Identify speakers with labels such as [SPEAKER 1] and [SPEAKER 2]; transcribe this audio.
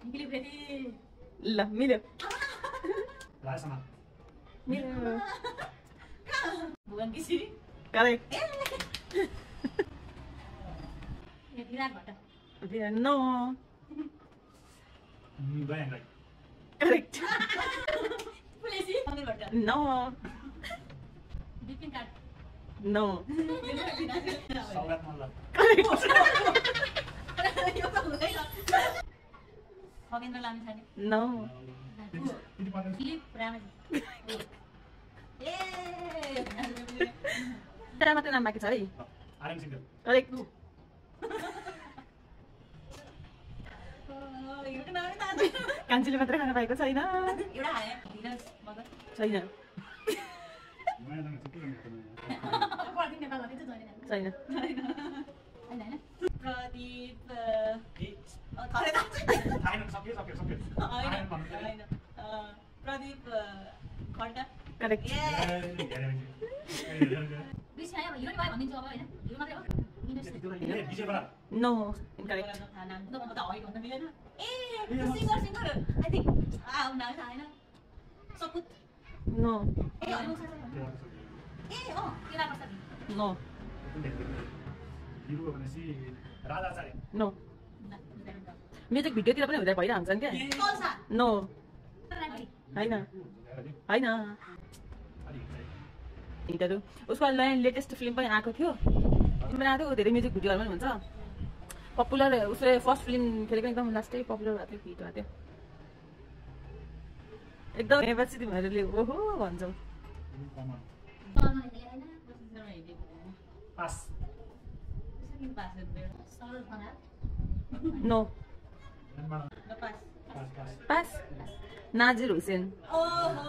[SPEAKER 1] ल मिल्यो
[SPEAKER 2] राजसम्म
[SPEAKER 1] मिल्यो
[SPEAKER 3] भुवन किसी
[SPEAKER 1] करेक्ट
[SPEAKER 3] विराट भट्ट
[SPEAKER 1] नो
[SPEAKER 2] गएँ गएँ
[SPEAKER 1] करेक्ट
[SPEAKER 3] पुलेसी अमिर भट्ट
[SPEAKER 1] नो
[SPEAKER 3] बिपिन कार्ड
[SPEAKER 1] नो
[SPEAKER 2] सौगात मल्ल
[SPEAKER 3] यो त हुँदैन खगेन्द्र लामिछाने
[SPEAKER 1] नो
[SPEAKER 3] दिलीप राणाजी ए
[SPEAKER 1] तेरा मात्रै नाम बाँकी छ है
[SPEAKER 2] आर्यन सिंह
[SPEAKER 1] करेक्ट
[SPEAKER 3] एउटा नामै थाहा
[SPEAKER 1] कान्छीले मात्रै खान पाएको छैन
[SPEAKER 3] एउटा हाने धीरज मगर
[SPEAKER 1] छैन
[SPEAKER 3] पर्दिन नेपाल भन्ने चाहिँ
[SPEAKER 1] छैन
[SPEAKER 3] होइन होइन प्रदीप
[SPEAKER 2] थाहा सक्यो
[SPEAKER 3] होइन प्रदीप खड्का
[SPEAKER 1] करेक्ट
[SPEAKER 3] बिच आयो हिरो नि भयो भनिदिन्छु अब होइन हिरो मात्रै हो
[SPEAKER 1] नो इनकरेक्ट
[SPEAKER 3] नाम त भन्नु त होइन भन्न मिलेन ए सिङ्गर आई थिङ्क नाम थाहा छैन सपुत
[SPEAKER 1] नो
[SPEAKER 3] ए अनुसार ए केला प्रसाद
[SPEAKER 1] नो
[SPEAKER 2] राजाचार्य
[SPEAKER 1] नो म्युजिक भिडियोतिर पनि हुँदै भइरहन्छन् क्या
[SPEAKER 3] कल्सा
[SPEAKER 1] नो
[SPEAKER 3] रागडी
[SPEAKER 1] होइन होइन हिटहरू उसको नयाँ लेटेस्ट फिल्म पनि आएको थियो बनाएको थियो धेरै म्युजिक भिडियोहरू पनि हुन्छ पपुलर उसले फर्स्ट फिल्म खेलेको एकदम लास्टै पपुलर भएको थियो हिट भएको थियो एकदम हेपछि तिमीहरूले ओहो भन्छौ
[SPEAKER 2] pass
[SPEAKER 1] no
[SPEAKER 2] pass
[SPEAKER 1] pass Nazir Hussain
[SPEAKER 3] ओहो